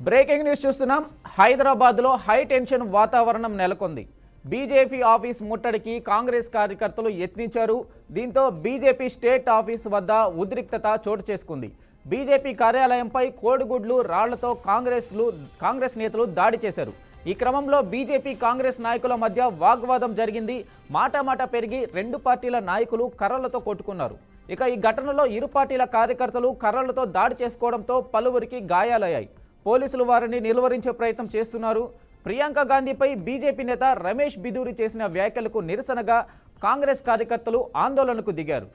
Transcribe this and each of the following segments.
Breaking news చూస్తున్నాం. హైదరాబాద్లో high tension వాతావరణం నెలకొంది. బీజేపీ ఆఫీస్ ముట్టడికి కాంగ్రెస్ కార్యకర్తలు యత్నించారు. దీంతో బీజేపీ స్టేట్ ఆఫీస్ వద్ద ఉద్రిక్తత చోటు చేసుకుంది. బీజేపీ కార్యాలయంపై కోడిగుడ్లు రాళ్లతో కాంగ్రెస్ నేతలు దాడి చేశారు. ఈ క్రమంలో బీజేపీ కాంగ్రెస్ నాయకుల మధ్య వాగ్వాదం జరిగింది. మాట పెరిగి రెండు పార్టీల నాయకులు కర్రలతో కొట్టుకున్నారు. ఇక ఈ ఘటనలో ఇరు పార్టీల కార్యకర్తలు కర్రలతో దాడి చేసుకోవడంతో పలువురికి గాయాలయ్యాయి. పోలీసులు వారిని నిలువరించే ప్రయత్నం చేస్తున్నారు. ప్రియాంక గాంధీపై బీజేపీ నేత రమేష్ బిధూరి చేసిన వ్యాఖ్యలకు నిరసనగా కాంగ్రెస్ కార్యకర్తలు ఆందోళనకు దిగారు.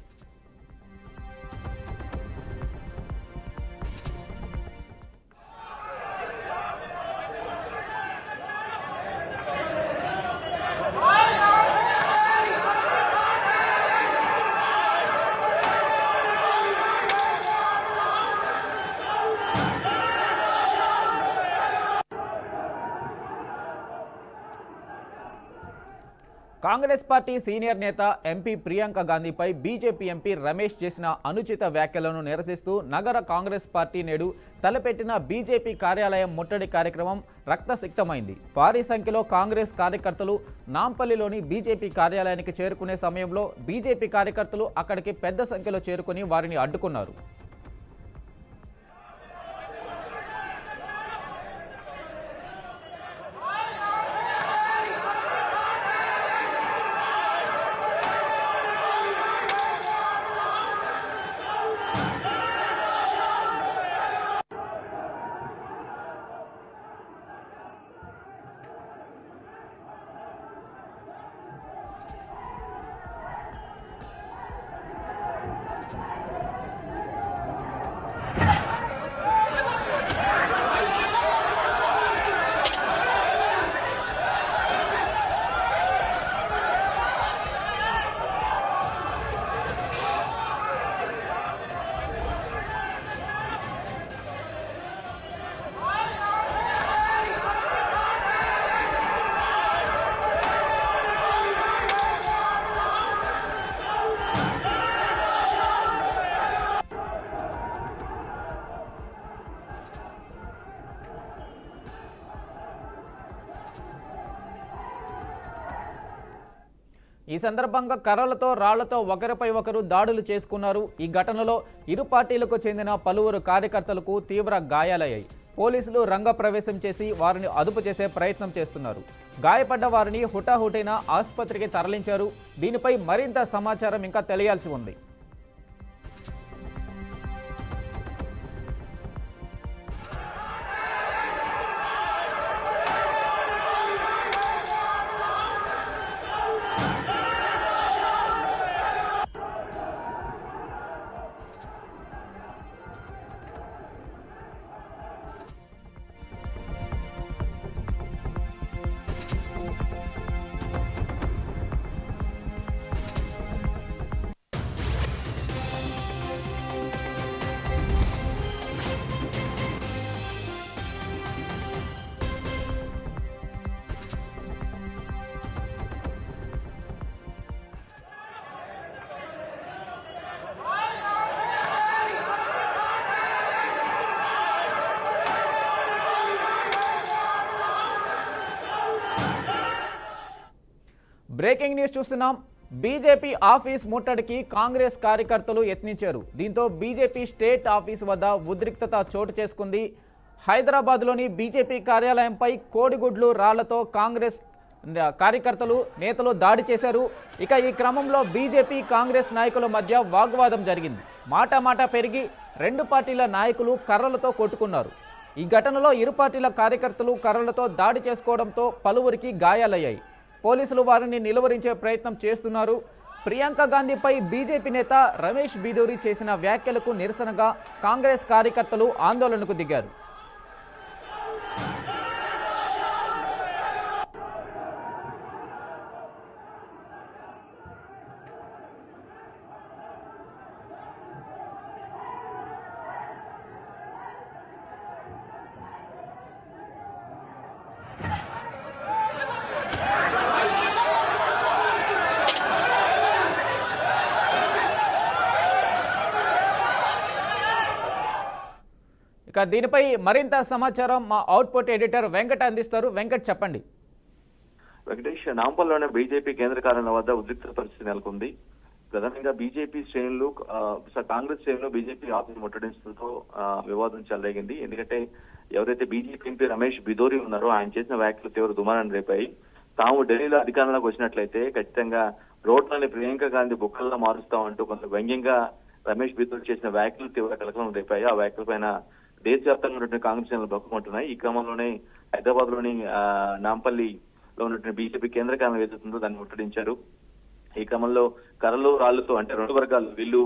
కాంగ్రెస్ పార్టీ సీనియర్ నేత ఎంపీ ప్రియాంక గాంధీపై బీజేపీ ఎంపీ రమేష్ చేసిన అనుచిత వ్యాఖ్యలను నిరసిస్తూ నగర కాంగ్రెస్ పార్టీ నేడు తలపెట్టిన బీజేపీ కార్యాలయం ముట్టడి కార్యక్రమం రక్తసిక్తమైంది. భారీ సంఖ్యలో కాంగ్రెస్ కార్యకర్తలు నాంపల్లిలోని బీజేపీ కార్యాలయానికి చేరుకునే సమయంలో బీజేపీ కార్యకర్తలు అక్కడికి పెద్ద సంఖ్యలో చేరుకుని వారిని అడ్డుకున్నారు. ఈ సందర్భంగా కర్రలతో రాళ్లతో ఒకరిపై ఒకరు దాడులు చేసుకున్నారు. ఈ ఘటనలో ఇరు పార్టీలకు చెందిన పలువురు కార్యకర్తలకు తీవ్ర గాయాలయ్యాయి. పోలీసులు రంగప్రవేశం చేసి వారిని అదుపు చేసే ప్రయత్నం చేస్తున్నారు. గాయపడ్డ వారిని హుటాహుటిన ఆసుపత్రికి తరలించారు. దీనిపై మరింత సమాచారం ఇంకా తెలియాల్సి ఉంది. బ్రేకింగ్ న్యూస్ చూస్తున్నాం. బీజేపీ ఆఫీస్ ముట్టడికి కాంగ్రెస్ కార్యకర్తలు యత్నించారు. దీంతో బీజేపీ స్టేట్ ఆఫీస్ వద్ద ఉద్రిక్తత చోటు చేసుకుంది. హైదరాబాద్లోని బీజేపీ కార్యాలయంపై కోడిగుడ్లు రాళ్లతో కాంగ్రెస్ కార్యకర్తలు నేతలు దాడి చేశారు. ఇక ఈ క్రమంలో బీజేపీ కాంగ్రెస్ నాయకుల మధ్య వాగ్వాదం జరిగింది. మాట పెరిగి రెండు పార్టీల నాయకులు కర్రలతో కొట్టుకున్నారు. ఈ ఘటనలో ఇరు పార్టీల కార్యకర్తలు కర్రలతో దాడి చేసుకోవడంతో పలువురికి గాయాలయ్యాయి. పోలీసులు వారిని నిలువరించే ప్రయత్నం చేస్తున్నారు. ప్రియాంక గాంధీపై బీజేపీ నేత రమేష్ బిధూరి చేసిన వ్యాఖ్యలకు నిరసనగా కాంగ్రెస్ కార్యకర్తలు ఆందోళనకు దిగారు. ఇక ఇక దీనిపై మరింత సమాచారం మా అవుట్పుట్ ఎడిటర్ వెంకట్ అందిస్తారు. వెంకట్ చెప్పండి. వెంకటేష్, నాంపల్లిలోని బీజేపీ కేంద్ర కార్యాలయం వద్ద ఉద్రిక్త పరిస్థితి నెలకొంది. ప్రధానంగా బీజేపీ శ్రేణులు కాంగ్రెస్ శ్రేణులు బీజేపీ ఆఫీస్ ముట్టడించడంతో వివాదం చెలరేగింది. ఎందుకంటే ఎవరైతే బీజేపీ ఎంపీ రమేష్ బిధోరి ఉన్నారో ఆయన చేసిన వ్యాఖ్యలు తీవ్ర దుమారాన్ని రేపాయి. తాము ఢిల్లీలో అధికారంలోకి వచ్చినట్లయితే ఖచ్చితంగా రోడ్లని ప్రియాంక గాంధీ బుక్కల్లా మారుస్తామంటూ కొంత వ్యంగ్యంగా రమేష్ బిధోరి చేసిన వ్యాఖ్యలు తీవ్ర కలకలం రేపాయి. ఆ వ్యాఖ్యల పైన దేశవ్యాప్తంగా ఉన్నటువంటి కాంగ్రెస్ శ్రేణులు బొక్కమంటున్నాయి. ఈ క్రమంలోనే హైదరాబాద్ లోని నాంపల్లిలో ఉన్నటువంటి బీజేపీ కేంద్ర కార్యాలయం ఏదైతుందో దాన్ని ముట్టడించారు. ఈ క్రమంలో కర్రలు రాళ్లతో అంటే రెండు వర్గాలు వీళ్ళు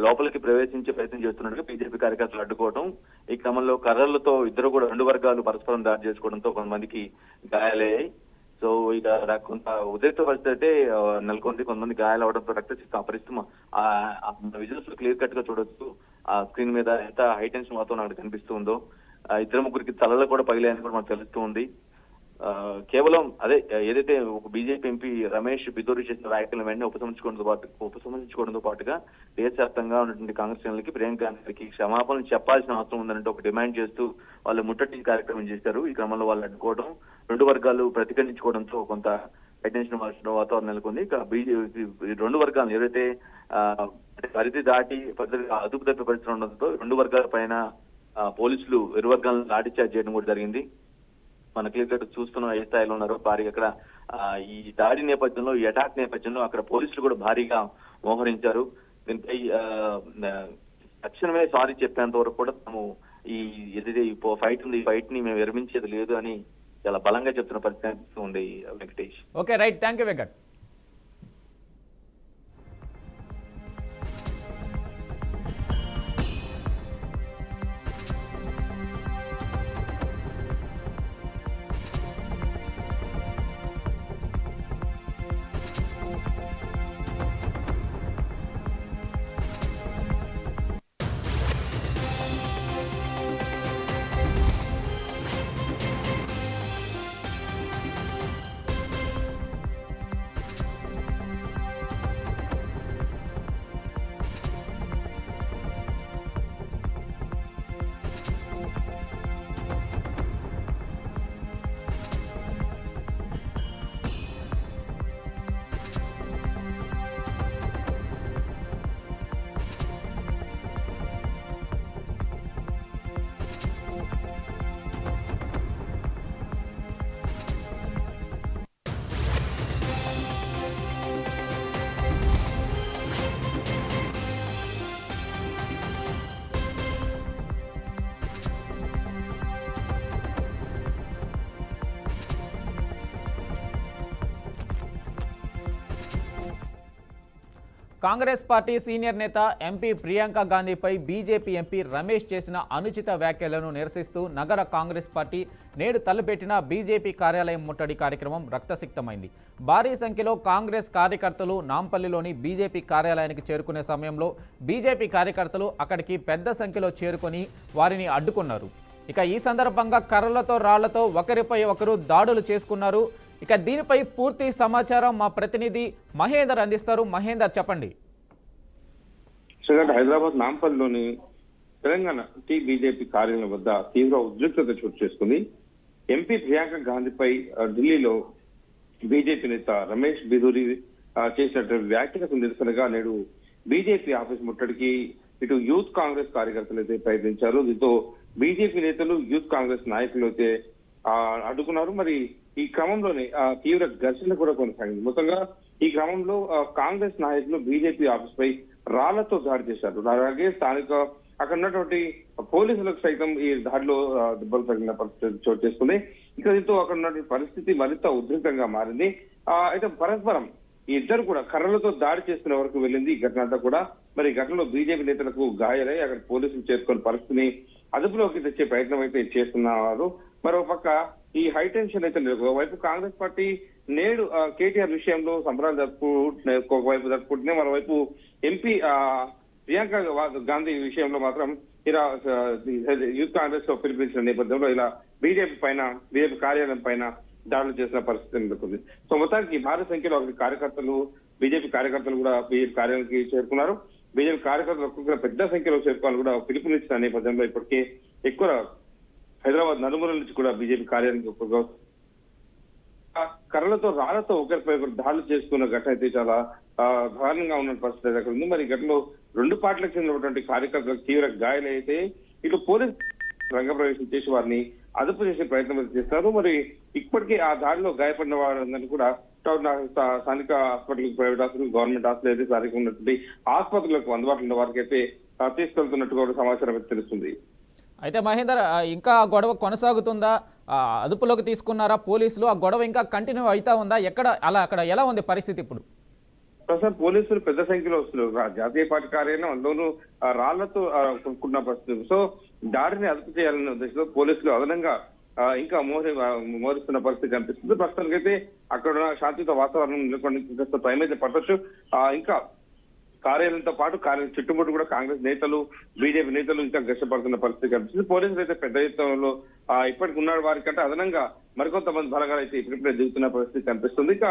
లోపలికి ప్రవేశించే ప్రయత్నం చేస్తున్నట్టుగా బీజేపీ కార్యకర్తలు అడ్డుకోవడం, ఈ క్రమంలో కర్రలతో ఇద్దరు కూడా రెండు వర్గాలు పరస్పరం దాడి చేసుకోవడంతో కొంతమందికి గాయాలయ్యాయి. సో ఇక కొంత ఉద్రిక్త పరిస్థితి అయితే నెలకొంది. కొంతమంది గాయాలవడంతో రక్తసిక్త పరిస్థితి విజువల్స్ క్లియర్ కట్ గా చూడొచ్చు. ఆ స్క్రీన్ మీద ఎంత హై టెన్షన్ వాతావరణం అక్కడ కనిపిస్తుందో, ఇద్దరు ముగ్గురికి తలలు కూడా పగిలాయని కూడా మనకు తెలుస్తూ ఉంది. కేవలం అదే ఏదైతే ఒక బీజేపీ ఎంపీ రమేష్ బిధోరి చేసిన వ్యాఖ్యలను వెంటనే ఉపసంహరించుకోవడంతో పాటుగా దేశవ్యాప్తంగా ఉన్నటువంటి కాంగ్రెస్ శ్రేణులకి ప్రియాంక గాంధీకి క్షమాపణలు చెప్పాల్సిన అవసరం ఉందంటే ఒక డిమాండ్ చేస్తూ వాళ్ళు ముట్టడి కార్యక్రమం చేశారు. ఈ క్రమంలో వాళ్ళు అడ్డుకోవడం, రెండు వర్గాలు ప్రతిఘటించుకోవడంతో కొంత టెన్షన్ వాతావరణం నెలకొంది. ఇక బీజేపీ రెండు వర్గాలు ఏదైతే పరిధి దాటి అదుపు తప్పే పరిస్థితి ఉండడంతో రెండు వర్గాల పైన పోలీసులు ఇరు వర్గాలను లాఠీచార్జ్ చేయడం కూడా జరిగింది. మన క్లియర్ చూస్తున్నాం ఏ స్థాయిలో ఉన్నారో భారీగా అక్కడ ఈ దాడి నేపథ్యంలో, ఈ అటాక్ నేపథ్యంలో అక్కడ పోలీసులు కూడా భారీగా మోహరించారు. దీనిపై తక్షణమే సారీ చెప్పేంత వరకు కూడా తాము ఈ ఏదైతే ఫైట్ ఉంది ఈ ఫైట్ ని మేము విరమించేది లేదు అని చాలా బలంగా చెప్తున్న పరిస్థితి అనిపిస్తుంది. Venkatesh. Okay, right, thank you Venkat. Congress party senior నేత ఎంపీ ప్రియాంక గాంధీపై బీజేపీ ఎంపీ రమేష్ చేసిన అనుచిత వ్యాఖ్యలను నిరసిస్తూ నగర కాంగ్రెస్ పార్టీ నేడు తలపెట్టిన బీజేపీ కార్యాలయం ముట్టడి కార్యక్రమం రక్తసిక్తమైంది. భారీ సంఖ్యలో కాంగ్రెస్ కార్యకర్తలు నాంపల్లిలోని బీజేపీ కార్యాలయానికి చేరుకునే సమయంలో బీజేపీ కార్యకర్తలు అక్కడికి పెద్ద సంఖ్యలో చేరుకొని వారిని అడ్డుకున్నారు. ఇక ఈ సందర్భంగా కర్రలతో రాళ్లతో ఒకరిపై ఒకరు దాడులు చేసుకున్నారు. ఇక దీనిపై పూర్తి సమాచారం మా ప్రతినిధి మహేందర్ అందిస్తారు. మహేందర్, చెప్పండి. హైదరాబాద్ నాంపల్లిలోని తెలంగాణ బీజేపీ కార్యాలయం వద్ద తీవ్ర ఉద్రిక్తత చోటు చేసుకుంది. ఎంపీ ప్రియాంక గాంధీపై ఢిల్లీలో బీజేపీ నేత రమేష్ బిధూరి చేసినటువంటి వ్యాఖ్యలకు నిరసనగా నేడు బీజేపీ ఆఫీస్ ముట్టడికి ఇటు యూత్ కాంగ్రెస్ కార్యకర్తలు అయితే ప్రయత్నించారు. దీంతో బీజేపీ నేతలు యూత్ కాంగ్రెస్ నాయకులు అయితే అడ్డుకున్నారు. మరి ఈ క్రమంలోనే తీవ్ర ఘర్షణ కూడా కొనసాగింది. మొత్తంగా ఈ క్రమంలో కాంగ్రెస్ నాయకులు బీజేపీ ఆఫీస్ పై రాళ్లతో దాడి చేశారు. అలాగే స్థానిక అక్కడ ఉన్నటువంటి పోలీసులకు సైతం ఈ దాడిలో దెబ్బలు తగిలిన పరిస్థితి చోటు చేసుకుంది. ఇక దీంతో అక్కడ ఉన్నటువంటి పరిస్థితి మరింత ఉద్రిక్తంగా మారింది. అయితే పరస్పరం ఈ ఇద్దరు కూడా కర్రలతో దాడి చేసుకునే వరకు వెళ్ళింది ఈ ఘటన అంతా కూడా. మరి ఈ ఘటనలో బీజేపీ నేతలకు గాయాలై అక్కడ పోలీసులు చేరుకున్న పరిస్థితిని అదుపులోకి తెచ్చే ప్రయత్నం అయితే చేస్తున్నారు. మరోపక్క ఈ హై టెన్షన్ అయితే లేదు. ఒకవైపు కాంగ్రెస్ పార్టీ నేడు కేటీఆర్ విషయంలో సంబరాలు ఒకవైపు జరుపుకుంటుంది. మరోవైపు ఎంపీ ప్రియాంక గాంధీ విషయంలో మాత్రం ఇలా యూత్ కాంగ్రెస్ లో పిలిపించిన నేపథ్యంలో ఇలా బీజేపీ కార్యాలయం పైన దాడులు చేసిన పరిస్థితి నెలకొంది. సో మొత్తానికి భారీ సంఖ్యలో బీజేపీ కార్యకర్తలు కూడా బీజేపీ కార్యాలయానికి చేరుకున్నారు. బీజేపీ కార్యకర్తలు ఒక్కొక్క పెద్ద సంఖ్యలో చేరుకోవాలని కూడా పిలుపునిచ్చిన నేపథ్యంలో ఇప్పటికే ఎక్కువ హైదరాబాద్ నలుమూల నుంచి కూడా బీజేపీ కార్యాలయానికి కర్రలతో రాళ్లతో ఒకరిపై ఒకరు దాడులు చేసుకున్న ఘటన అయితే చాలా దారుణంగా ఉన్న పరిస్థితి అక్కడ ఉంది. మరి ఘటనలో రెండు పార్టీలకు చెందినటువంటి కార్యకర్తలకు తీవ్ర గాయాలైతే ఇటు పోలీసు రంగప్రవేశం చేసి వారిని అదుపు చేసే ప్రయత్నం చేస్తారు. మరి ఇప్పటికీ ఆ దాడిలో గాయపడిన వారందరినీ కూడా స్థానిక hospital, private hospital, government hospital అయితే స్థానికంగా ఉన్నటువంటి ఆసుపత్రులకు అందుబాటులో ఉన్న వారికి అయితే తీసుకెళ్తున్నట్టుగా సమాచారం అయితే తెలుస్తుంది. అయితే మహేందర్, ఇంకా గొడవ కొనసాగుతుందా? అదుపులోకి తీసుకున్నారా పోలీసులు? ఆ గొడవ ఇంకా కంటిన్యూ అవుతా ఉందా? అక్కడ ఎలా ఉంది పరిస్థితి ఇప్పుడు? ప్రస్తుతం పోలీసులు పెద్ద సంఖ్యలో వస్తున్నారు. జాతీయ పార్టీ కార్యాలయం అందులోనూ రాళ్లతో కొనుక్కున్న పరిస్థితి. సో దాడిని అదుపు చేయాలనే ఉద్దేశంలో పోలీసులు అదనంగా ఇంకా మోరిస్తున్న పరిస్థితి కనిపిస్తుంది. ప్రస్తుతానికైతే అక్కడ శాంతియుత వాతావరణం నెలకొన్న టైం అయితే పట్టొచ్చు. ఇంకా కార్యాలయంతో పాటు కార్యాలయం చుట్టుముట్టు కూడా కాంగ్రెస్ నేతలు, బీజేపీ నేతలు ఇంకా గష్టపడుతున్న పరిస్థితి కనిపిస్తుంది. పోలీసులు అయితే పెద్ద ఎత్తులో ఇప్పటికి ఉన్న వారికంటే అదనంగా మరికొంతమంది బలగాలు అయితే ఇప్పుడిప్పుడే దిగుతున్న పరిస్థితి కనిపిస్తుంది. ఇంకా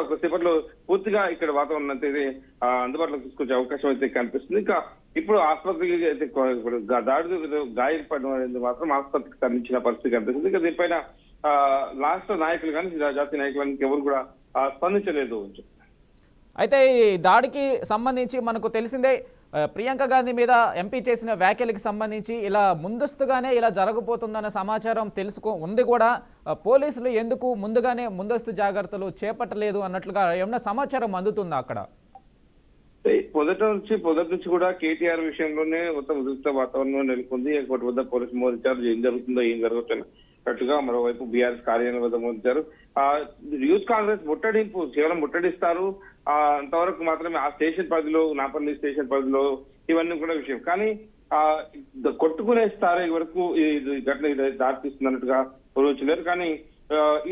కొద్దిసేపట్లో పూర్తిగా ఇక్కడ వాతావరణం అయితే అందుబాటులోకి తీసుకొచ్చే అవకాశం అయితే కనిపిస్తుంది. ఇంకా ఇప్పుడు ఆసుపత్రికి అయితే దాడి గాయపడిన మాత్రం ఆసుపత్రికి తరలించిన పరిస్థితి కనిపిస్తుంది. ఇంకా దీనిపైన రాష్ట్ర నాయకులు కానీ జాతీయ నాయకులు కానీ ఎవరు కూడా స్పందించలేదు. అయితే ఈ దాడికి సంబంధించి మనకు తెలిసిందే, ప్రియాంక గాంధీ మీద ఎంపీ చేసిన వ్యాఖ్యలకు సంబంధించి ఇలా ముందస్తుగానే ఇలా జరగబోతుందన్న సమాచారం ఉంది కూడా. పోలీసులు ఎందుకు ముందస్తు జాగ్రత్తలు చేపట్టలేదు అన్నట్లుగా ఏమన్నా సమాచారం అందుతుందా అక్కడ? మొదటి నుంచి కూడా కేటీఆర్ విషయంలోనే మొత్తం ఉద్రిక్త వాతావరణం నెలకొంది. ఒకటి వద్ద పోలీసులు మోదించారు, ఏం జరుగుతుందో ఏం జరుగుతున్నట్టుగా. మరోవైపు బీఆర్ఎస్ కార్యాలయం వద్ద మోదించారు. యూత్ కాంగ్రెస్ ముట్టడింపు కేవలం ముట్టడిస్తారు అంతవరకు మాత్రమే. ఆ స్టేషన్ పరిధిలో, నాపల్లి స్టేషన్ పరిధిలో ఇవన్నీ కూడా విషయం. కానీ కొట్టుకునే స్థాయి వరకు ఈ ఘటన దారితీస్తుంది అన్నట్టుగా ఊహించలేరు. కానీ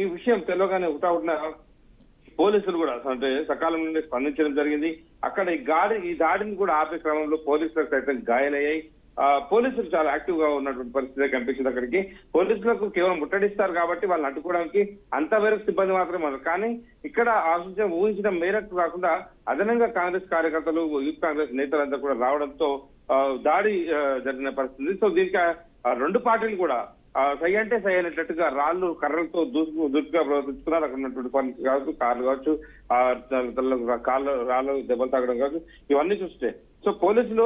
ఈ విషయం తెలియగానే హుటాహుటిన పోలీసులు కూడా అంటే సకాలంలో స్పందించడం జరిగింది. అక్కడ ఈ దాడిని కూడా ఆపే క్రమంలో పోలీసులకు సైతం గాయాలయ్యాయి. పోలీసులు చాలా యాక్టివ్ గా ఉన్నటువంటి పరిస్థితి కనిపించింది. అక్కడికి పోలీసులకు కేవలం ముట్టడిస్తారు కాబట్టి వాళ్ళని అడ్డుకోవడానికి అంతవరకు సిబ్బంది మాత్రమే ఉన్నారు. కానీ ఇక్కడ ఊహించిన మేరకు కాకుండా అదనంగా కాంగ్రెస్ కార్యకర్తలు, యూత్ కాంగ్రెస్ నేతలంతా కూడా రావడంతో దాడి జరిగిన పరిస్థితి. సో దీనికి రెండు పార్టీలు కూడా సై అంటే సై అనేటట్టుగా రాళ్లు, కర్రలతో దూసుగా ప్రవర్తిస్తున్నారు. అక్కడ ఉన్నటువంటి పనులు కావచ్చు, కార్లు కావచ్చు, రాళ్ళు దెబ్బలు తాగడం కావచ్చు, ఇవన్నీ చూస్తే సో పోలీసులు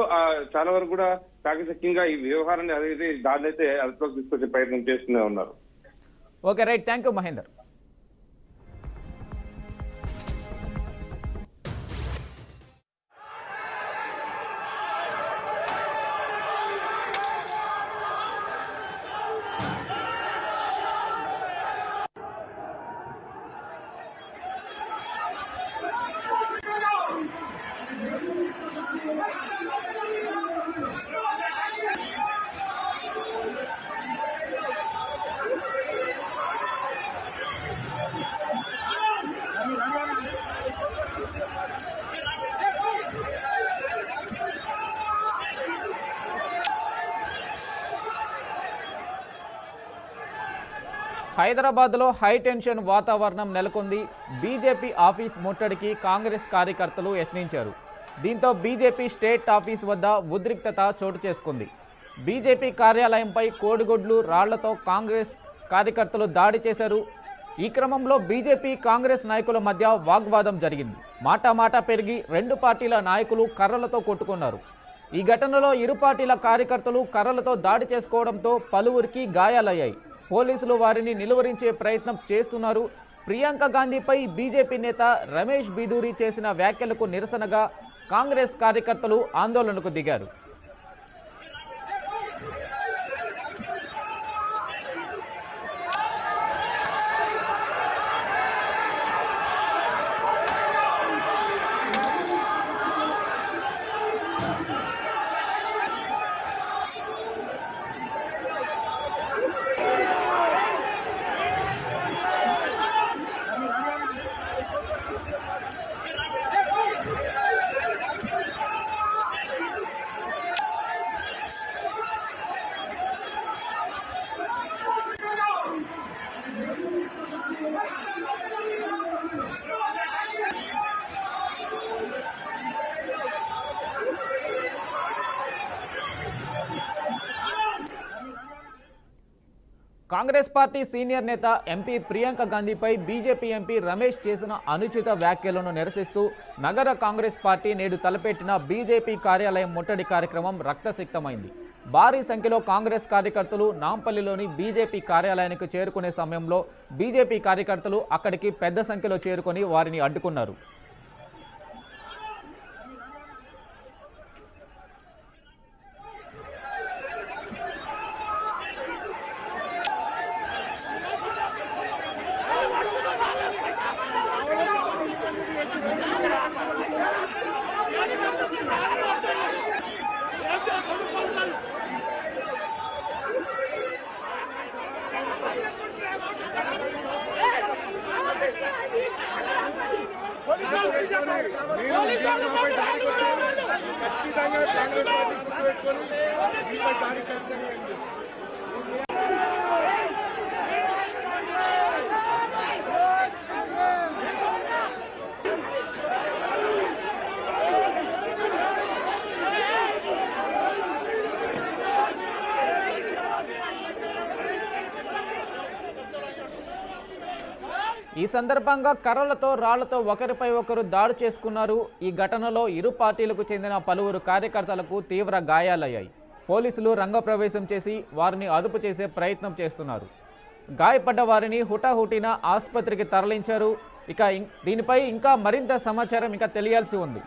చాలా వరకు కూడా చాకచక్యంగా ఈ వ్యవహారాన్ని అనేది దాన్ని అయితే అదుపులోకి తీసుకొచ్చే ప్రయత్నం చేస్తూనే ఉన్నారు. Okay, right, thank you Mahender. హైదరాబాద్లో హై టెన్షన్ వాతావరణం నెలకొంది. బీజేపీ ఆఫీస్ ముట్టడికి కాంగ్రెస్ కార్యకర్తలు యత్నించారు. దీంతో బీజేపీ స్టేట్ ఆఫీస్ వద్ద ఉద్రిక్తత చోటు చేసుకుంది. బీజేపీ కార్యాలయంపై కోడిగుడ్లు, రాళ్లతో కాంగ్రెస్ కార్యకర్తలు దాడి చేశారు. ఈ క్రమంలో బీజేపీ కాంగ్రెస్ నాయకుల మధ్య వాగ్వాదం జరిగింది. మాటా పెరిగి రెండు పార్టీల నాయకులు కర్రలతో కొట్టుకున్నారు. ఈ ఘటనలో ఇరు పార్టీల కార్యకర్తలు కర్రలతో దాడి చేసుకోవడంతో పలువురికి గాయాలయ్యాయి. పోలీసులు వారిని నిలువరించే ప్రయత్నం చేస్తున్నారు. ప్రియాంక గాంధీపై బీజేపీ నేత రమేష్ బిధూరి చేసిన వ్యాఖ్యలకు నిరసనగా కాంగ్రెస్ కార్యకర్తలు ఆందోళనకు దిగారు. కాంగ్రెస్ పార్టీ సీనియర్ నేత ఎంపీ ప్రియాంక గాంధీపై బీజేపీ ఎంపీ రమేష్ చేసిన అనుచిత వ్యాఖ్యలను నిరసిస్తూ నగర కాంగ్రెస్ పార్టీ నేడు తలపెట్టిన బీజేపీ కార్యాలయం ముట్టడి కార్యక్రమం రక్తసిక్తమైంది. భారీ సంఖ్యలో కాంగ్రెస్ కార్యకర్తలు నాంపల్లిలోని బీజేపీ కార్యాలయానికి చేరుకునే సమయంలో బీజేపీ కార్యకర్తలు అక్కడికి పెద్ద సంఖ్యలో చేరుకొని వారిని అడ్డుకున్నారు. ఈ సందర్భంగా కర్రలతో రాళ్లతో ఒకరిపై ఒకరు దాడి చేసుకున్నారు. ఈ ఘటనలో ఇరు పార్టీలకు చెందిన పలువురు కార్యకర్తలకు తీవ్ర గాయాలయ్యాయి. పోలీసులు రంగప్రవేశం చేసి వారిని అదుపు చేసే ప్రయత్నం చేస్తున్నారు. గాయపడ్డ వారిని హుటాహుటిన ఆసుపత్రికి తరలించారు. దీనిపై ఇంకా మరింత సమాచారం తెలియాల్సి ఉంది.